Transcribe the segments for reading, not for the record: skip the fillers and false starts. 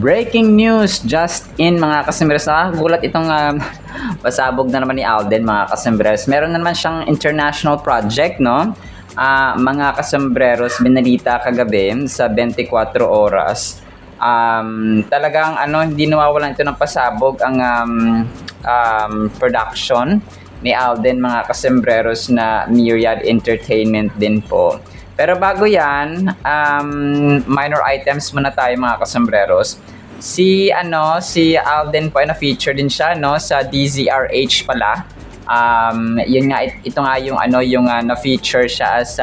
Breaking news just in mga kasembres. Nakakagulat itong pasabog na naman ni Alden mga kasembres. Meron na naman siyang international project, no? Mga kasembreros, binalita kagabi sa 24 oras. Talagang hindi nawawalan ito ng pasabog ang production ni Alden mga kasembreros na Myriad Entertainment din po. Pero bago yan, minor items muna tayo mga kasembreros. Si Alden po ay na-feature din siya sa DZRH pala. Yun nga ito nga yung na-feature siya as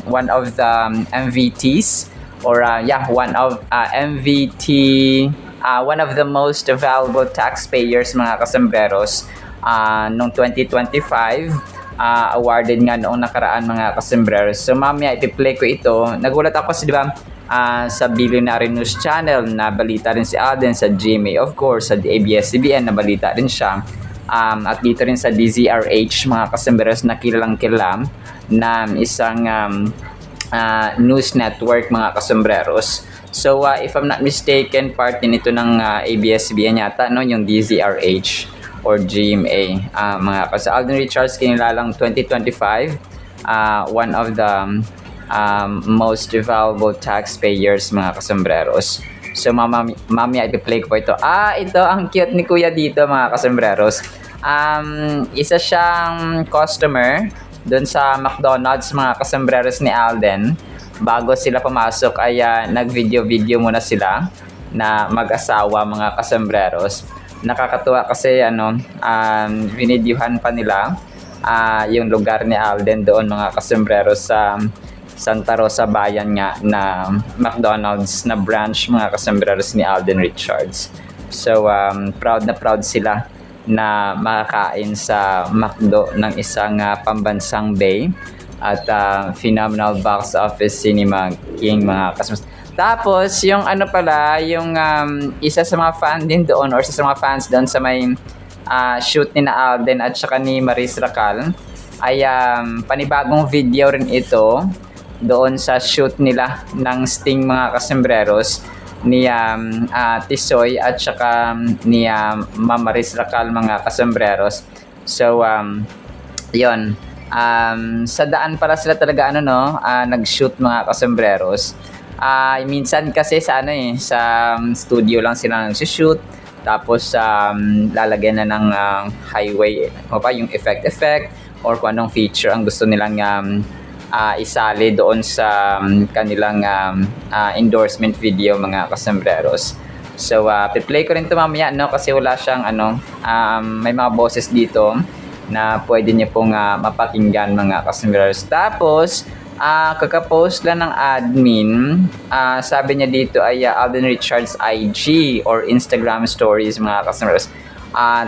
one of the MVTs or one of MVT, one of the most valuable taxpayers mga kasembreros noong 2025. Awarded nga noong nakaraan mga kasembreros. So mamaya ipi-play ko ito. Nagulat ako kasi sa Billionaire News Channel na balita rin si Alden, sa GMA of course, sa ABS-CBN na balita rin siya. At dito rin sa DZRH mga kasembreros na kilalang kilala na isang news network mga kasembreros. So if I'm not mistaken, part din ito ng ABS-CBN yata, yung DZRH or GMA. Sa Alden Richards, kinilalang 2025, one of the most valuable taxpayers mga kasembreros. So mamaya i-play ko po ito. Ito ang cute ni Kuya dito mga kasembreros. Isa siyang customer doon sa McDonald's mga kasembreros ni Alden. Bago sila pumasok ay nag-video muna sila na mag-asawa mga kasembreros. Nakakatuwa kasi vinidyuhan pa nila yung lugar ni Alden doon mga kasembreros sa Santa Rosa Bayan nga na McDonald's na branch mga kasembreros ni Alden Richards. So proud na proud sila na makakain sa McDo ng isang pambansang bay at phenomenal box office cinema king mga kasembreros. Tapos, yung yung isa sa mga fan din doon or isa sa mga fans doon sa may shoot ni na Alden at saka ni Maris Racal ay panibagong video rin ito doon sa shoot nila ng Sting mga kasembreros ni Tisoy at saka ni Maris Racal mga kasembreros. So, yon. Sa daan pala sila talaga nag-shoot mga kasembreros. Minsan kasi sa studio lang sila nag-shoot, tapos lalagyan na ng highway yung effect or kung anong feature ang gusto nilang isali doon sa kanilang endorsement video mga kasembreros. So piplay ko rin ito mamaya kasi wala siyang may mga boses dito na pwede niyo pong mapakinggan mga kasembreros. Tapos kaka-post lang ng admin, sabi niya dito ay Alden Richards IG or Instagram stories mga kasembreros.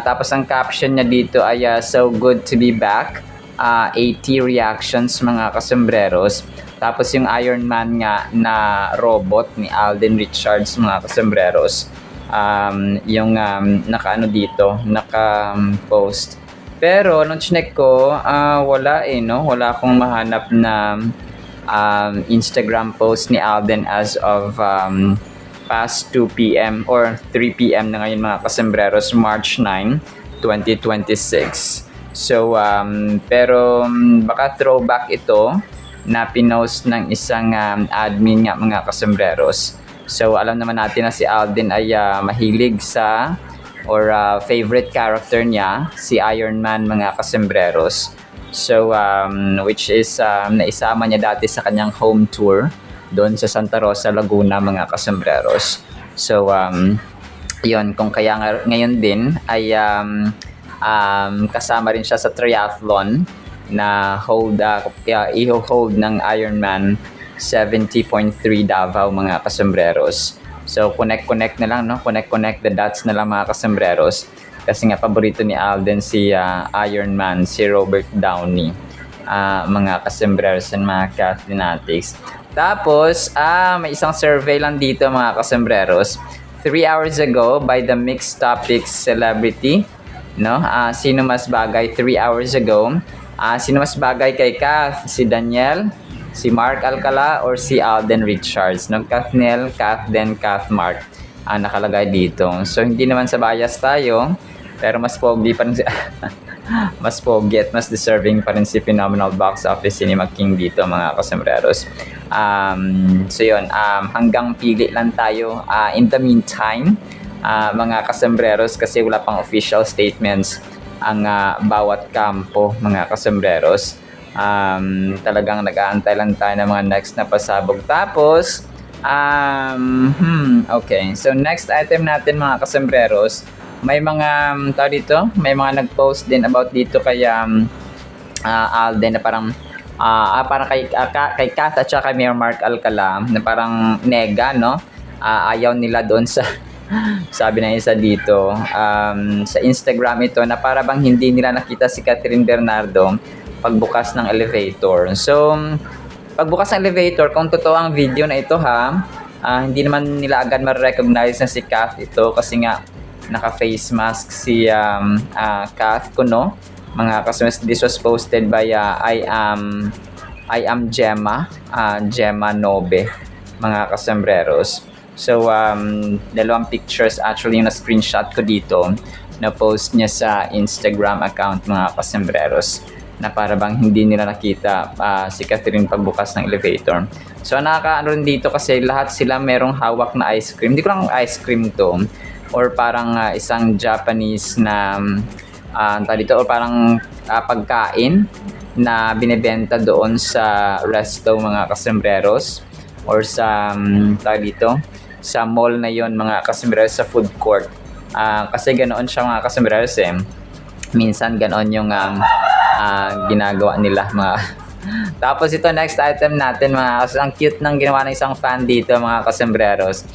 Tapos ang caption niya dito ay so good to be back, 80 reactions mga kasembreros. Tapos yung Iron Man nga na robot ni Alden Richards mga kasembreros, yung naka-post. Pero nung chinek ko, wala wala akong mahanap na Instagram post ni Alden as of past 2 p.m. or 3 p.m. na ngayon mga kasembreros, March 9, 2026. So, pero baka throwback ito na pinost ng isang admin nga mga kasembreros. So, alam naman natin na si Alden ay mahilig sa or favorite character niya, si Iron Man mga kasembreros. So, which is naisama niya dati sa kanyang home tour doon sa Santa Rosa, Laguna mga kasembreros. So, yun, kung kaya ngayon din ay kasama rin siya sa triathlon na i-hold ng Ironman 70.3 Davao mga kasembreros. So, connect na lang, connect the dots na lang mga kasembreros. Kasi nga, paborito ni Alden si Iron Man, si Robert Downey. Mga kasembreros and mga Cathletics. Tapos, may isang survey lang dito mga kasembreros. 3 hours ago by the Mixed Topics Celebrity. Sino mas bagay 3 hours ago? Sino mas bagay kay Kath? Si Daniel, si Mark Alcala, or si Alden Richards? Kathnel, Kath, then Kath, Mark. nakalagay dito. So hindi naman sa bias tayo, pero mas pogi pa rin si mas pogi at mas deserving pa rin si Phenomenal Box Office Cinema King dito mga kasembreros. So yun, hanggang pili lang tayo in the meantime mga kasembreros, kasi wala pang official statements ang bawat kampo mga kasembreros. Talagang nag-aantay lang tayo ng mga next na pasabog. Tapos okay, so next item natin mga kasembreros, may mga tao dito, may mga nag-post din about dito kay Alden na parang parang kay Kath at saka kay Mayor Mark Alcala na parang nega, no? Ayaw nila doon sa sabi na isa dito sa Instagram ito na para bang hindi nila nakita si Catherine Bernardo pagbukas ng elevator. So pagbukas ng elevator, kung totoo ang video na ito hindi naman nila agad ma-recognize na si Kath ito kasi nga naka-face mask si Kath Kuno. Mga customers, this was posted by I am Gemma, Gemma Nobe, mga kasembreros. So, dalawang pictures actually yung na-screenshot ko dito na post niya sa Instagram account mga kasembreros na para bang hindi nila nakita si Catherine pagbukas ng elevator. So, nakakaano rin dito kasi lahat sila merong hawak na ice cream. Hindi ko lang ice cream to or parang isang Japanese na dito, or parang pagkain na binebenta doon sa resto mga kasembreros or sa dito sa mall na yon mga kasembreros, sa food court. Kasi ganoon siya mga kasembreros minsan ganoon yung ginagawa nila mga tapos ito next item natin mga ang cute ng ginawa ng isang fan dito mga kasembreros.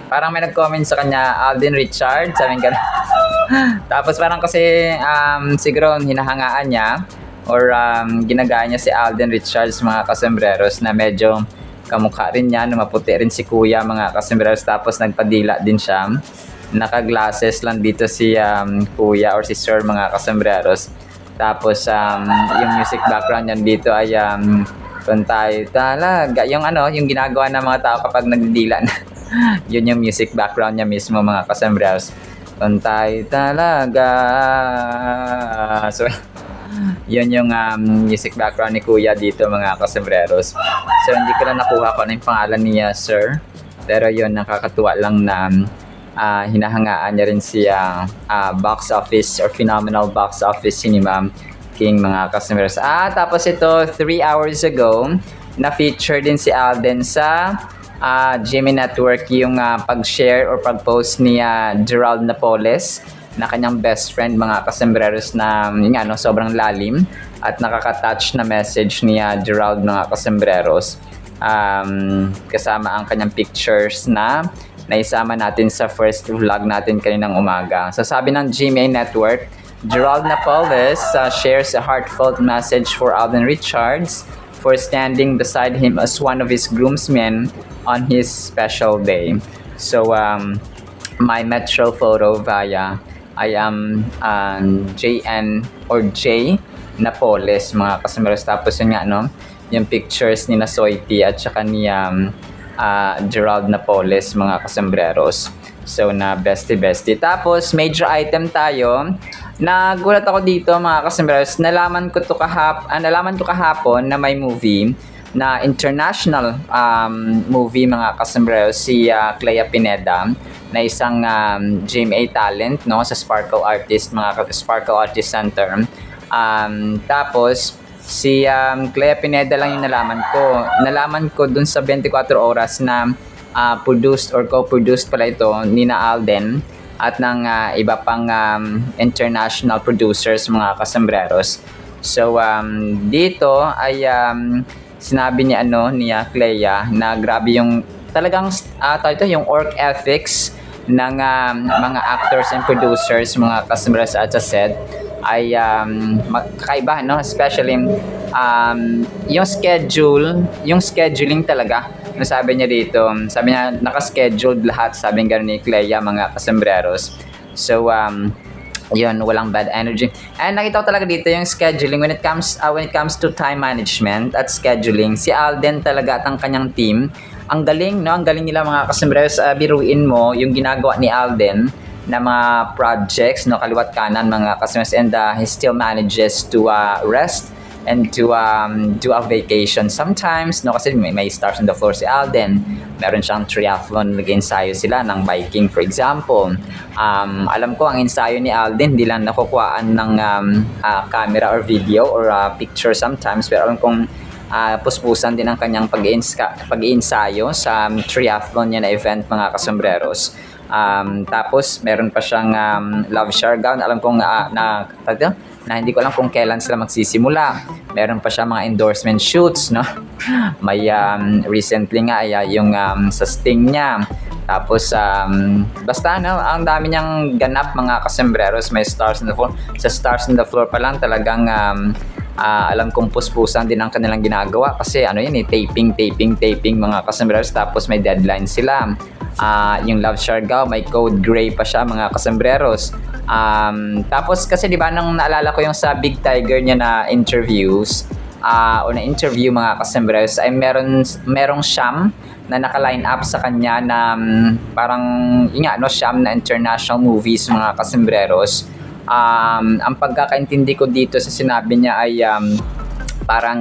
Parang may nag-comment sa kanya, Alden Richard, sabi nga. Tapos parang kasi siguro hinahangaan niya or ginagaya niya si Alden Richards mga kasembreros na medyo kamukha rin niya, na maputi rin si kuya mga kasembreros, tapos nagpadila din siya. Naka-glasses lang dito si kuya or si sir mga kasembreros. Tapos yung music background niyan dito ay kung tayo talaga, yung yung ginagawa ng mga tao kapag nagdidila na. Yun yung music background niya mismo mga kasembreros. Kung tayo talaga. So, yun yung music background ni kuya dito mga kasembreros. So hindi ko na nakuha ko na yung pangalan niya sir, pero yun, nakakatuwa lang na hinahangaan niya rin siya box office or Phenomenal Box Office Cinema King mga kasembreros. Tapos ito 3 hours ago na feature din si Alden sa GMA Network yung pag-share or pag-post ni Gerald Napoles na kanyang best friend mga kasembreros na sobrang lalim at nakaka-touch na message ni Gerald mga kasembreros. Kasama ang kanyang pictures na naisama natin sa first vlog natin kaninang umaga. So sabi ng GMA Network, Gerald Napoles shares a heartfelt message for Alden Richards for standing beside him as one of his groomsmen on his special day. So my Metro photo via I am JN or J Napoles mga kasembreros. Tapos yun nga yung pictures ni Soiti at saka ni Gerald Napoles mga kasembreros. So na bestie. Tapos major item tayo. Nagulat ako dito mga kasembreros. Nalaman ko kahapon na may movie na international movie mga kasembreros, si Clea Pineda na isang GMA talent sa Sparkle Artist Sparkle Artist Center. Tapos si Clea Pineda lang yung nalaman ko dun sa 24 oras na produced or co-produced pala ito ni Alden at ng iba pang international producers mga kasembreros. So dito ay sinabi niya ni Clea na grabe yung talagang yung work ethics ng mga actors and producers mga kasembreros at sa set ay kakaiba especially yung scheduling talaga. Sabi niya dito, sabi niya naka-scheduled lahat, sabi nga ni Clea mga kasembreros. So yun, walang bad energy. And nakita ko talaga dito yung scheduling when it comes to time management at scheduling. Si Alden talaga at ang kanyang team ang galing, no? Ang galing nila mga kasembreros. Biruin mo yung ginagawa ni Alden na mga projects, no, kaliwat kanan mga kasembreros, and he still manages to rest and to do a vacation sometimes, no, kasi may stars on the floor si Alden. Meron siyang triathlon, nag-ensayo sila ng biking, for example. Alam ko ang ensayo ni Alden hindi lang nakukuhaan ng camera or video or picture sometimes, pero alam kong puspusan din ang kanyang pag-iensayo sa triathlon niya na event mga kasembreros. Tapos meron pa siyang love shower gown. Alam kong na hindi ko alam kung kailan sila magsisimula. Meron pa siya mga endorsement shoots, no? May recently nga yung sa Sting niya. Tapos basta no, ang dami niyang ganap mga kasembreros. May stars on the floor. Sa stars on the floor pa lang talagang alam kong puspusan din ang kanilang ginagawa kasi taping mga kasembreros, tapos may deadline sila. Yung love shower may code gray pa siya mga kasembreros. Tapos kasi di ba nang naalala ko yung sa Big Tiger niya na interviews o na interview mga kasembreros ay merong siyam na naka-line up sa kanya na parang siyam na international movies mga kasembreros. Ang pagkakaintindi ko dito sa sinabi niya ay parang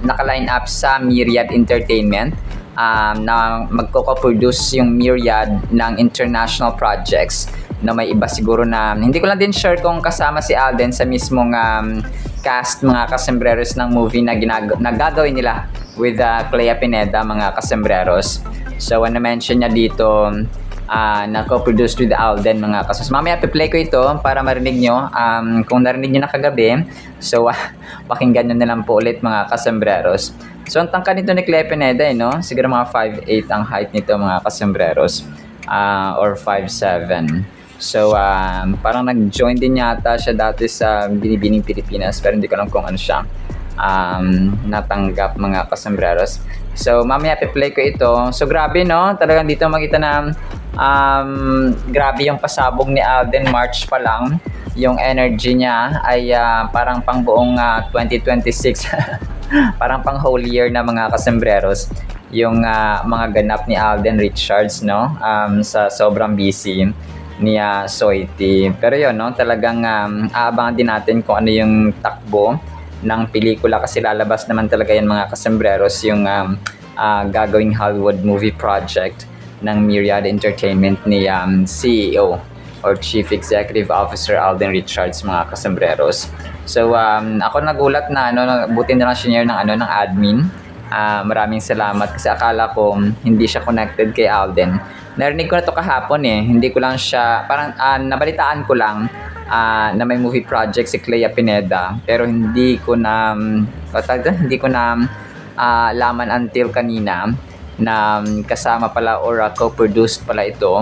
naka-line up sa Myriad Entertainment na magko-produce yung Myriad ng international projects na may iba siguro na hindi ko lang din sure kung kasama si Alden sa mismong cast mga kasembreros ng movie na gagawin nila with Clea Pineda mga kasembreros. So na-mention niya dito na co-produced with Alden mga kasembreros. Mamaya play ko ito para marinig nyo kung narinig nyo na kagabi. So pakinggan nyo na lang po ulit mga kasembreros. So ang tangkad nito ni Clea Pineda no? Siguro mga 5'8 ang height nito mga kasembreros or 5'7. So parang nag-join din yata siya dati sa Binibining Pilipinas, pero hindi ko alam kung ano siya natanggap mga kasembreros. So mamaya play ko ito. So grabe no, talagang dito makita na grabe yung pasabog ni Alden. March pa lang yung energy niya ay parang pang buong 2026 parang pang whole year na mga kasembreros yung mga ganap ni Alden Richards no, sa sobrang busy ni Soiti. Pero yun no, talagang aabangan din natin kung ano yung takbo ng pelikula kasi lalabas naman talaga yan mga kasembreros yung gagawing Hollywood movie project ng Myriad Entertainment ni CEO or Chief Executive Officer Alden Richards mga kasembreros. So ako nagulat na buti na lang share ng ng admin. Maraming salamat kasi akala ko hindi siya connected kay Alden. Narinig ko na to kahapon hindi ko lang siya parang nabalitaan ko lang na may movie project si Clea Pineda, pero hindi ko na laman until kanina na kasama pala or co-produced pala ito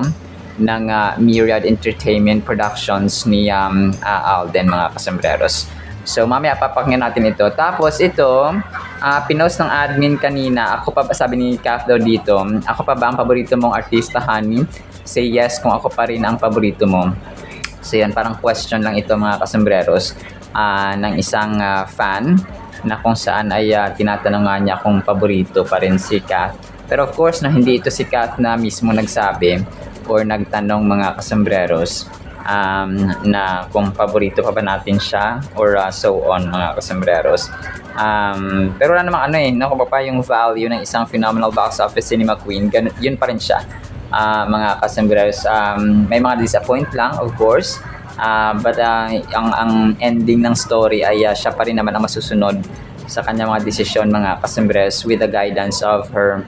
ng Myriad Entertainment Productions ni Alden mga kasembreros. So mamaya papakinggan natin ito. Tapos ito pinost ng admin kanina, ako pa sabi ni Kath daw dito, ako pa ba ang paborito mong artista, honey? Say yes kung ako pa rin ang paborito mo. So yan, parang question lang ito mga kasembreros ng isang fan na kung saan ay tinatanong nga niya kung paborito pa rin si Kath. Pero of course hindi ito si Kath na mismo nagsabi or nagtanong mga kasembreros na kung paborito pa ba natin siya or so on mga kasembreros. Pero wala namang kung pa yung value ng isang phenomenal box office cinema queen, yun pa rin siya mga kasembreros. May mga disappoint lang of course, but ang ending ng story ay siya pa rin naman ang masusunod sa kanya mga desisyon mga kasembreros with the guidance of her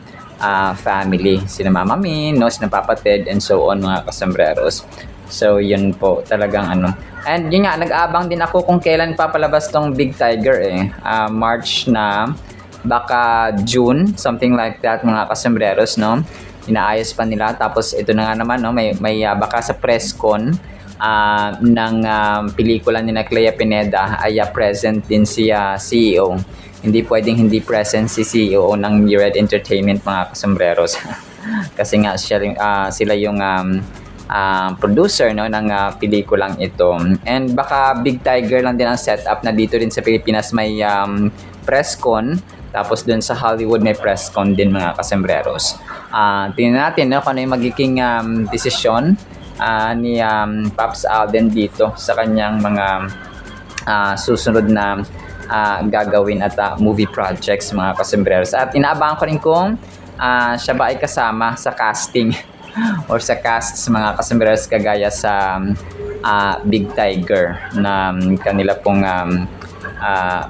family, sina Mama Min, sina Papa Ted and so on mga kasembreros. So yun po talagang and yun nga, nag-aabang din ako kung kailan papalabas tong Big Tiger March na, baka June, something like that mga kasembreros no. Inaayos pa nila. Tapos ito na nga naman no, may baka sa press con ng pelikula ni na Clea Pineda ay present din si CEO. Hindi pwedeng hindi present si CEO ng Myriad Entertainment mga kasembreros. Kasi nga sila yung producer no ng pelikulang ito. And baka Big Tiger lang din ang setup na dito din sa Pilipinas may press con, Tapos dun sa Hollywood may press con din mga kasembreros. Tingnan natin no, kung ano yung magiging desisyon ni Pops Alden dito sa kanyang mga susunod na gagawin at movie projects mga kasembreros. At inaabangan ko rin kung siya ba ay kasama sa casting or sa cast sa mga kasembreros kagaya sa Big Tiger na kanila pong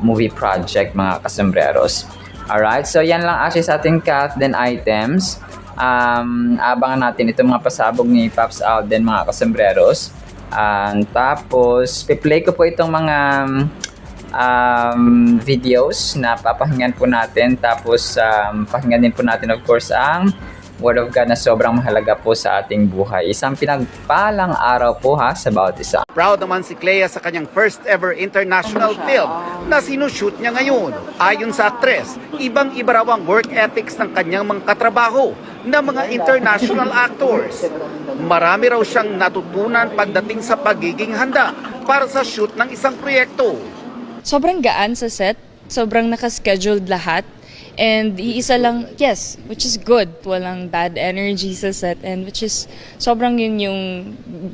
movie project mga kasembreros. Alright, so yan lang actually sa ating cut then items. Abangan natin itong mga pasabog ni Pops Alden mga kasembreros. Tapos piplay ko po itong mga videos na papakinggan po natin. Tapos pakinggan din po natin of course ang Word of God na sobrang mahalaga po sa ating buhay. Isang pinagpalang araw po ha sa bawat isa. Proud naman si Clea sa kanyang first ever international film na sinushoot niya ngayon. Ayon sa aktres, ibang-iba raw ang work ethics ng kanyang mga katrabaho na mga international actors. Marami raw siyang natutunan pagdating sa pagiging handa para sa shoot ng isang proyekto. Sobrang gaan sa set, sobrang nakascheduled lahat. And iisa lang, yes, which is good. Walang bad energy sa set and which is sobrang yun yung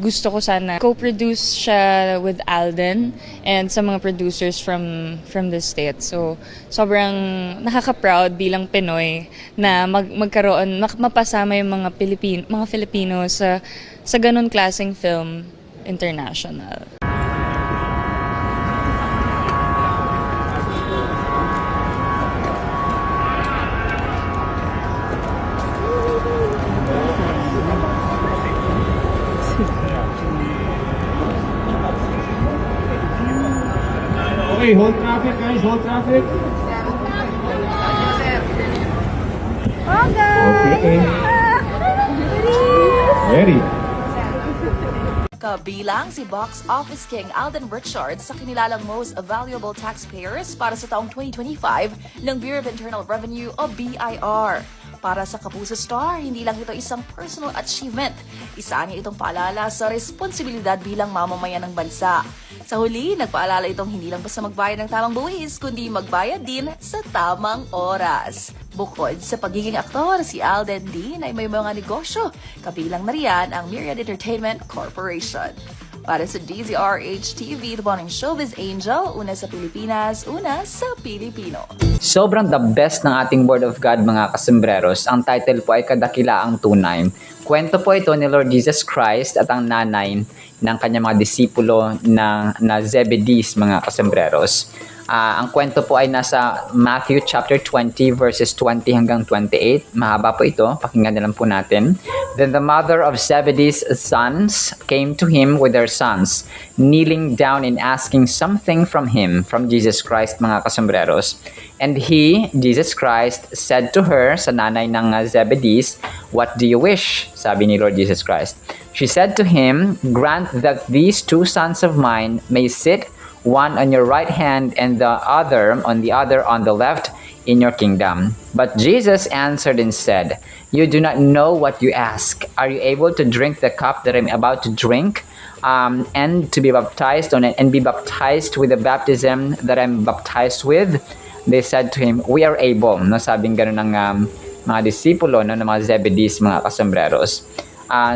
gusto ko sana. Co-produce siya with Alden and sa mga producers from the States. So sobrang nakaka-proud bilang Pinoy na magkaroon, mapasama yung mga Filipino sa ganun klaseng film international. Okay, hold traffic guys, hold traffic. Okay. Ready. Kabilang si box office king Alden Richards sa kinilalang Most Valuable Taxpayers para sa taong 2025 ng Bureau of Internal Revenue o BIR. Para sa Kapuso Star, hindi lang ito isang personal achievement. Isa niya itong paalala sa responsibilidad bilang mamamayan ng bansa. Sa huli, nagpaalala itong hindi lang basta magbayad ng tamang buwis, kundi magbayad din sa tamang oras. Bukod sa pagiging aktor, si Alden din ay may mga negosyo. Kabilang na riyan ang Myriad Entertainment Corporation. Para sa DZRH-TV, ito po ang Showbiz Angel, una sa Pilipinas, una sa Pilipino. Sobrang the best ng ating Word of God mga kasembreros. Ang title po ay Kadakilaang Tunay. Kwento po ito ni Lord Jesus Christ at ang nanay ng kanyang mga disipulo na Zebedees mga kasembreros. Ang kwento po ay nasa Matthew chapter 20 verses 20 hanggang 28. Mahaba po ito. Pakinggan na lang po natin. Then the mother of Zebedee's sons came to him with their sons, kneeling down and asking something from him, from Jesus Christ mga kasembreros. And he, Jesus Christ, said to her, sa nanay ng Zebedees, "What do you wish?" Sabi ni Lord Jesus Christ. She said to him, "Grant that these two sons of mine may sit, one on your right hand and the other on the left in your kingdom." But Jesus answered and said, "You do not know what you ask. Are you able to drink the cup that I'm about to drink? And to be baptized on it, and be baptized with the baptism that I'm baptized with?" They said to him, "We are able." No, sabing ganun ng mga disipulo no, ng mga Zebedees, mga kasembreros.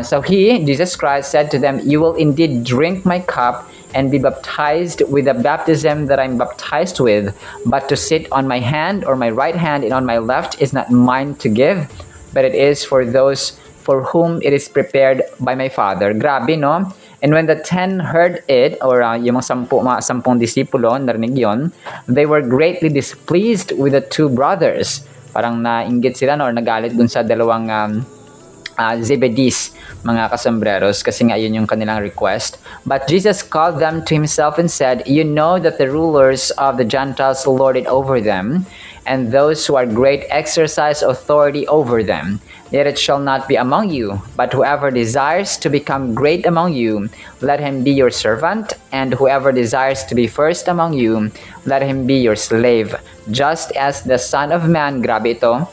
So Jesus Christ, said to them, "You will indeed drink my cup and be baptized with the baptism that I'm baptized with, but to sit on my hand or my right hand and on my left is not mine to give, but it is for those for whom it is prepared by my Father." Grabe, no? And when the 10 heard it, or yung mga sampung disipulo, narinig yun, they were greatly displeased with the two brothers. Parang nainggit sila, no? Or nagalit dun sa dalawang Zebedees, mga kasembreros, kasi nga yun yung kanilang request. But Jesus called them to himself and said, "You know that the rulers of the Gentiles lord it over them, and those who are great exercise authority over them. Yet it shall not be among you, but whoever desires to become great among you, let him be your servant, and whoever desires to be first among you, let him be your slave. Just as the Son of Man," grabe ito,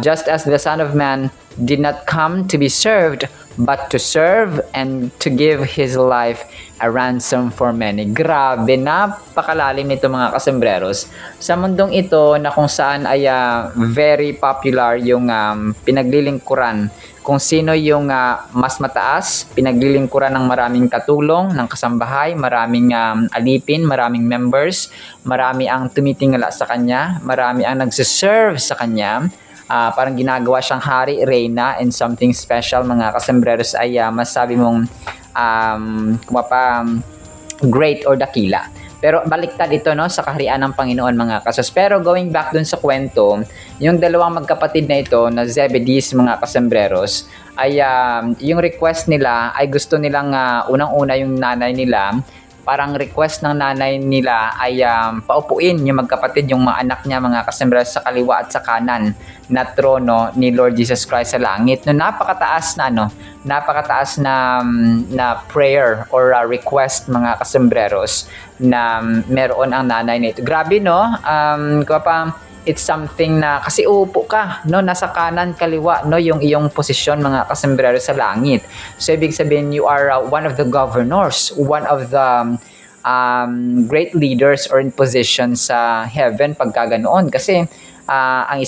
"just as the Son of Man did not come to be served, but to serve and to give His life a ransom for many. Grabe, napakalalim nito mga kasembreros. Sa mundong ito na kung saan ay very popular yung pinaglilingkuran, kung sino yung mas mataas, pinaglilingkuran ng maraming katulong, ng kasambahay, maraming alipin, maraming members, marami ang tumitingala sa kanya, marami ang nagsiserve sa kanya. Parang ginagawa siyang hari, reyna, and something special mga kasembreros ay masabi mong great or dakila. Pero baliktad ito no sa kaharian ng Panginoon mga kasos. Pero going back dun sa kwento, yung dalawang magkapatid na ito na Zebedees mga kasembreros ay yung request nila ay gusto nilang unang-una yung nanay nila, parang request ng nanay nila ay paupuin yung magkapatid, yung mga anak niya mga kasembreros sa kaliwa at sa kanan na trono ni Lord Jesus Christ sa langit. No, napakataas na prayer or request mga kasembreros na meron ang nanay nito. Grabe no, it's something na kasi uupo ka no, nasa kanan kaliwa no yung iyong posisyon mga kasembreros sa langit. So ibig sabihin you are one of the governors, one of the great leaders or in position sa heaven pagka ganoon. Kasi ang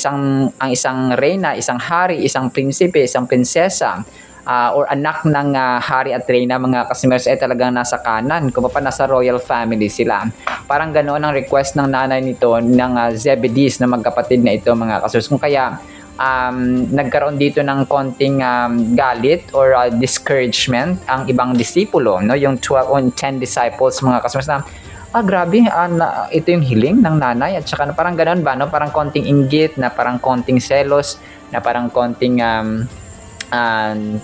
isang reyna, isang hari, isang prinsipe, isang prinsesa or anak ng hari at reyna mga kasembreros ay talagang nasa kanan, kung pa nasa royal family sila. Parang ganoon ang request ng nanay nito ng Zebedees na magkapatid na ito mga kasembreros. Kung kaya nagkaroon dito ng konting galit or discouragement ang ibang disipulo, no, yung 12 or 10 disciples mga kasembreros na grabe, ito yung hiling ng nanay at saka parang ganoon ba no, parang konting inggit, na parang konting selos, na parang konting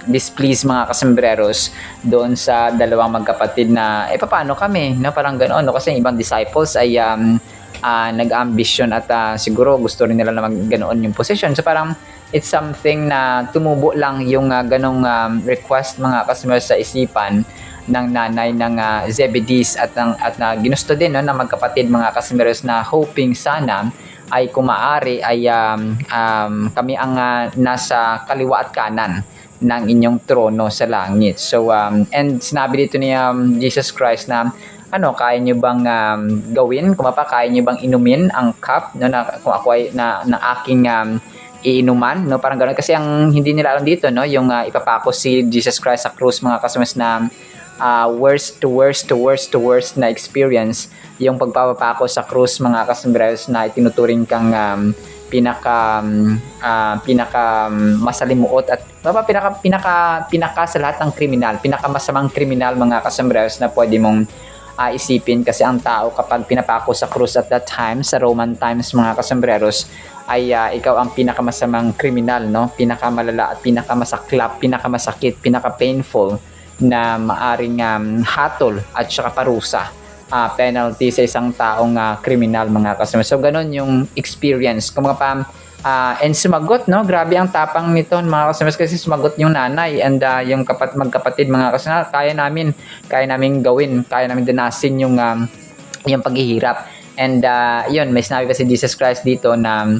displease mga kasembreros doon sa dalawang magkapatid na paano kami no, parang ganoon no, kasi yung ibang disciples ay nag-ambition at siguro gusto rin nila na mag-ganoon yung position. So parang it's something na tumubo lang yung ganong request mga kasembreros sa isipan ng nanay ng Zebedees at na ginusto din no, na magkapatid mga kasembreros na hoping sana ay kumaari ay kami ang nasa kaliwa at kanan ng inyong trono sa langit. So and sinabi dito ni Jesus Christ na kaya nyo bang gawin, kaya nyo bang inumin ang cup no, na kung ako ay na aking iinuman no, parang ganoon. Kasi ang hindi nila alam dito no, yung ipapako si Jesus Christ sa krus mga kasembreros na worst to worst na experience yung pagpapako sa krus mga kasembreros na itinuturing kang pinaka masalimuot at pinaka sa lahat ng kriminal, pinakamasamang kriminal mga kasembreros na pwede mong isipin. Kasi ang tao kapag pinapako sa krus at that time sa Roman times mga kasembreros ay ikaw ang pinakamasamang kriminal no, pinakamalala at pinakamasaklap, pinakamasakit, pinaka-painful na maaring hatol at saka parusa, penalty sa isang taong kriminal mga kasembreros. So ganun yung experience. Kung and sumagot no, grabe ang tapang nito mga kasembreros, kasi sumagot yung nanay and yung magkapatid mga kasembreros, kaya namin gawin, kaya namin danasin yung paghihirap. And yun, may sinabi pa si Jesus Christ dito na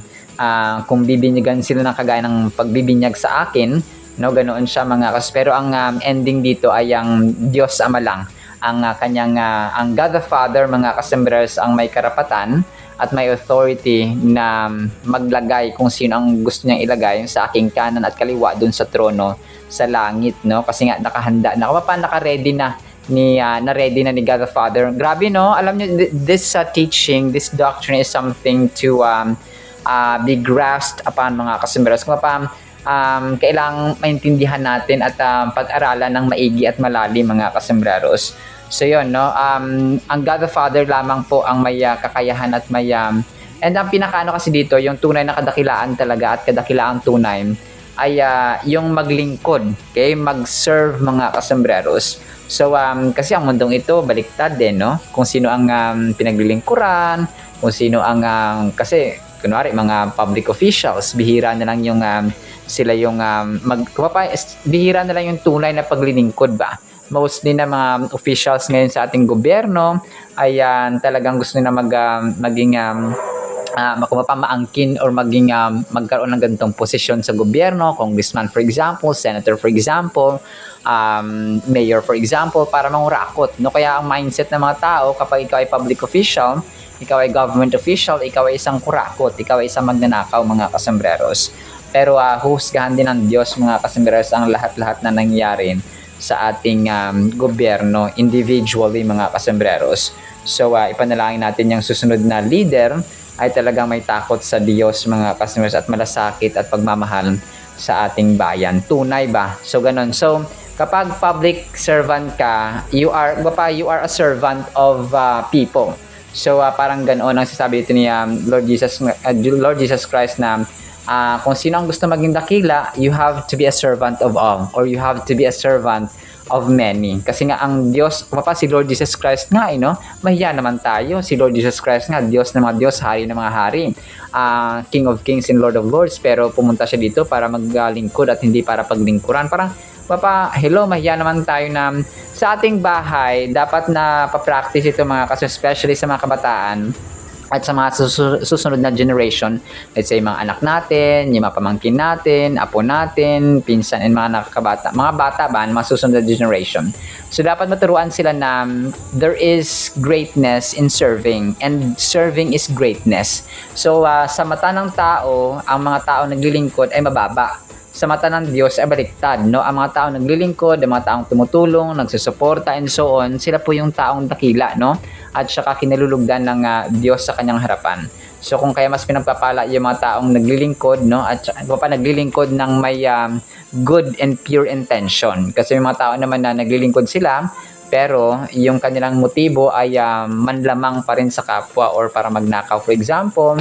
kung bibinyagan sila ng kagaya ng pagbibinyag sa akin no, ganoon siya mga kasembreros. Pero ang ending dito ay ang Diyos Ama lang, ang kanyang ang God the Father mga kasembreros ang may karapatan at may authority na maglagay kung sino ang gusto niyang ilagay sa aking kanan at kaliwa dun sa trono sa langit no, kasi nga nakahanda na, naka-ready na ready na ni God the Father. Grabe no, alam niyo this teaching, this doctrine is something to be grasped upon mga kasembreros. Kung kailangang maintindihan natin at pag-aralan ng maigi at malalim mga kasembreros. So yun no, ang God the Father lamang po ang may kakayahan at may and ang pinakaano kasi dito, yung tunay na kadakilaan talaga at kadakilaang tunay ay yung maglingkod, okay, mag-serve mga kasembreros. So kasi ang mundong ito baliktad din no, kung sino ang pinaglilingkuran, kung sino ang kasi kunwari mga public officials, bihira na lang yung sila yung bihira na lang yung tunay na paglilingkod ba. Mostly na mga officials ngayon sa ating gobyerno ay talagang gusto nila maging kung mapamaangkin or maging magkaroon ng ganitong posisyon sa gobyerno, congressman for example, senator for example, mayor for example, para mangurakot. No? Kaya ang mindset ng mga tao kapag ikaw ay public official, ikaw ay government official, ikaw ay isang kurakot, ikaw ay isang magnanakaw, mga kasembreros. Pero huhusgahan din ng Diyos, mga kasembreros, ang lahat-lahat na nangyari sa ating gobyerno individually, mga kasembreros. So ipanalangin natin yung susunod na leader ay talagang may takot sa Diyos, mga kasembreros, at malasakit at pagmamahal sa ating bayan. Tunay ba? So ganun. So kapag public servant ka, you are a servant of people. So parang ganoon ang sasabi dito ni Lord Jesus Christ na kung sino ang gusto maging dakila, you have to be a servant of all, or you have to be a servant of many. Kasi nga ang Diyos, si Lord Jesus Christ nga, mahiya naman tayo. Si Lord Jesus Christ nga, Diyos ng mga Diyos, Hari ng mga Hari, King of Kings and Lord of Lords, pero pumunta siya dito para maglingkod at hindi para paglingkuran. Parang, hello, mahiya naman tayo na sa ating bahay, dapat na pa-practice ito, mga kaso, especially sa mga kabataan at sa mga susunod na generation. Let's say mga anak natin, yung mga pamangkin natin, apo natin, pinsan, and mga nakakabata, mga bata ba, mga susunod na generation. So dapat maturuan sila na there is greatness in serving, and serving is greatness. So sa mata ng tao, ang mga tao naglilingkod ay mababa. Sa mata ng Diyos ay baliktad, no? Ang mga taong naglilingkod, ang mga taong tumutulong, nagsusuporta, and so on, sila po yung taong dakila, no? At saka kinalulugdan ng Diyos sa kanyang harapan. So kung kaya mas pinagpapala yung mga taong naglilingkod, no? At saka naglilingkod ng may good and pure intention. Kasi yung mga tao naman na naglilingkod sila, pero yung kanilang motibo ay manlamang pa rin sa kapwa or para magnakaw, for example.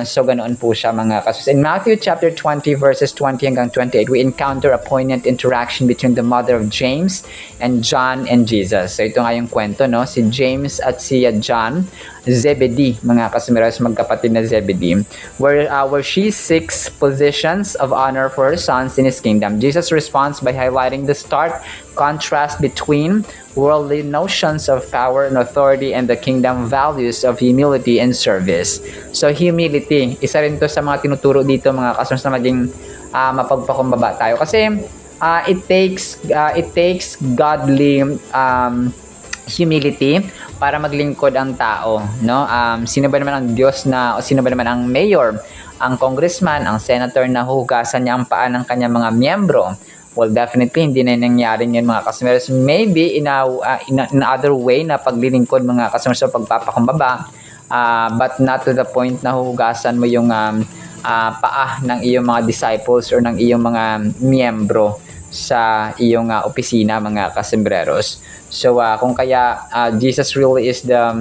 So ganoon po siya, mga kasus. In Matthew chapter 20 verses 20 hanggang 28, we encounter a poignant interaction between the mother of James and John and Jesus. So ito nga yung kwento, no? Si James at si John, Zebedee, mga kasumiras, magkapatid na Zebedee, where she seeks positions of honor for her sons in his kingdom. Jesus responds by highlighting the stark contrast between worldly notions of power and authority and the kingdom values of humility and service. So humility, isa rin to sa mga tinuturo dito, mga kasumiras, na maging mapagpakumbaba tayo. Kasi it takes godly humility para maglingkod ang tao, no? Sino ba naman ang Diyos o sino ba naman ang mayor, ang congressman, ang senator na hugasan niya ang paa ng kanyang mga miyembro? Well, definitely hindi na nangyari yun, mga customers. Maybe in other way na paglilingkod, mga customers, o pagpapakumbaba, but not to the point na hugasan mo yung paa ng iyong mga disciples or ng iyong mga miyembro sa iyong opisina, mga kasembreros. So kung kaya Jesus really is the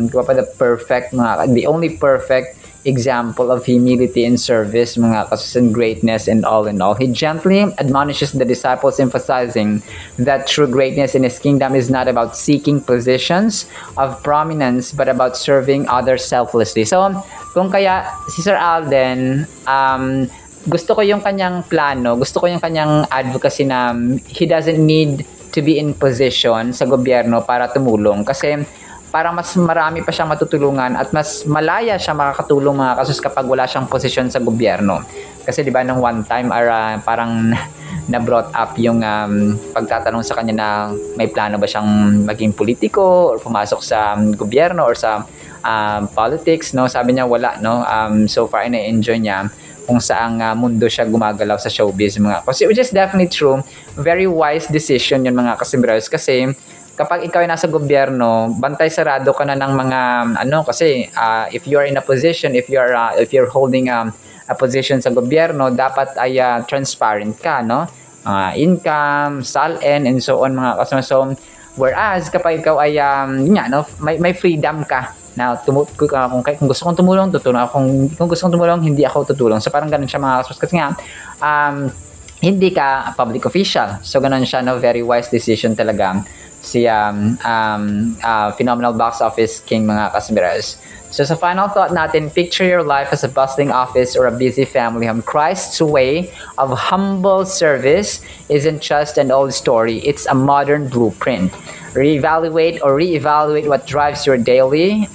only perfect example of humility and service, mga kasus, and greatness and all in all. He gently admonishes the disciples, emphasizing that true greatness in his kingdom is not about seeking positions of prominence but about serving others selflessly. So kung kaya si Sir Alden, gusto ko yung kanyang plano, gusto ko yung kanyang advocacy na he doesn't need to be in position sa gobyerno para tumulong, kasi parang mas marami pa siyang matutulungan at mas malaya siya makakatulong, mga kasus, kapag wala siyang posisyon sa gobyerno. Kasi di ba nung one time parang na-brought up yung pagtatanong sa kanya na may plano ba siyang maging politiko or pumasok sa gobyerno or sa politics, no? Sabi niya wala, no? So far na-enjoy niya kung saang mundo siya gumagalaw sa showbiz, mga kasi, which is definitely true. Very wise decision yun, mga kasembreros, kasi kapag ikaw ay nasa gobyerno, bantay sarado ka na ng mga kasi if you are in a position, if you're holding a position sa gobyerno, dapat ay transparent ka, no? Income, SALN, and so on, mga kasama. So whereas kapag ikaw ay may freedom ka na kung gusto kong tumulong, tutulong ako. Kung gusto kong tumulong, hindi ako tutulong. So parang ganun siya, mga kasama. Kasi nga hindi ka public official. So ganun siya, no? Very wise decision talaga phenomenal box office king, mga kasberas. So sa final thought natin, picture your life as a bustling office or a busy family home. Christ's way of humble service isn't just an old story, it's a modern blueprint. Reevaluate what drives you daily.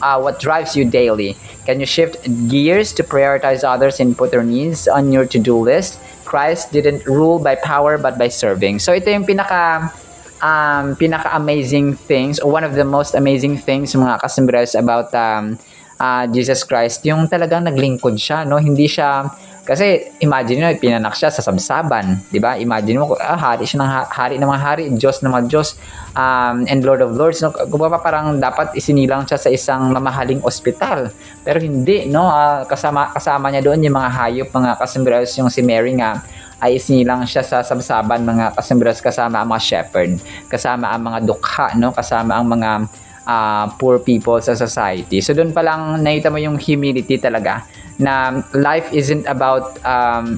Can you shift gears to prioritize others and put their needs on your to-do list? Christ didn't rule by power but by serving. So ito yung pinaka-amazing things, or one of the most amazing things, mga kasembres, about Jesus Christ, yung talagang naglingkod siya, no? Hindi siya, kasi imagine mo, pinanak siya sa sabsaban, di ba? Imagine mo, hari siya ng hari ng mga hari, Diyos ng mga Diyos, and Lord of Lords, no? Kumbaga parang dapat isinilang siya sa isang mamahaling ospital, pero hindi, no? Kasama niya doon yung mga hayop, mga kasembres, yung si Mary nga, ay isinilang siya sa sabsaban, mga kasembres, kasama ang mga shepherd, kasama ang mga dukha, no? Kasama ang mga poor people sa society. So doon pa lang nakita mo yung humility talaga, na life isn't about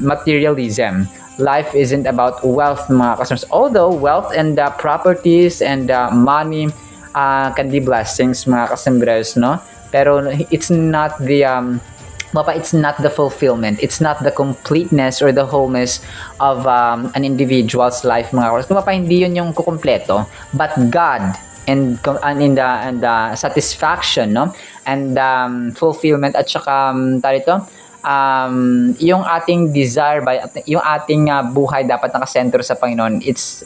materialism. Life isn't about wealth, mga customers. Although wealth and properties and money can be blessings, mga kasembres, no? Pero it's not the it's not the fulfillment, it's not the completeness or the wholeness of an individual's life, mga kasembres. Hindi yun yung kukumpleto, but God and the satisfaction, no, and fulfillment, at saka yung ating desire yung ating buhay dapat nakasentro sa Panginoon. It's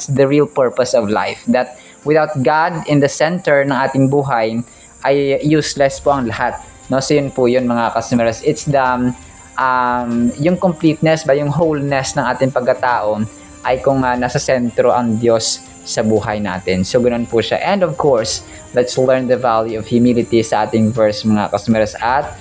the real purpose of life, that without God in the center ng ating buhay ay useless po ang lahat, no? So yun po yun, mga kasembres. It's the yung completeness yung wholeness ng ating pagkatao ay kung nasa sentro ang Diyos sa buhay natin. So, ganun po siya. And of course, let's learn the value of humility sa ating verse, mga kasmeras, at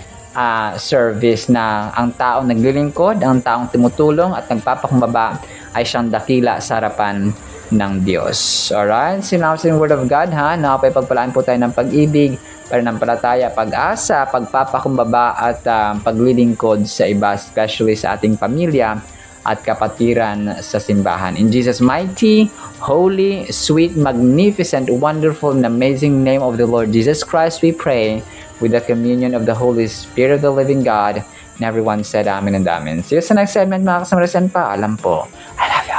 service, na ang taong naglilingkod, ang taong tumutulong at nagpapakumbaba ay siyang dakila sa harapan ng Diyos. Alright? Sinabi sa Word of God, napapagpalaan po tayo ng pag-ibig, pananampalataya, pag-asa, pagpapakumbaba at paglilingkod sa iba, especially sa ating pamilya at kapatiran sa simbahan. In Jesus' mighty, holy, sweet, magnificent, wonderful, and amazing name of the Lord Jesus Christ, we pray, with the communion of the Holy Spirit of the living God. And everyone said amen and amen. See you sa next segment, mga kasamaras, and paalam po. I love you.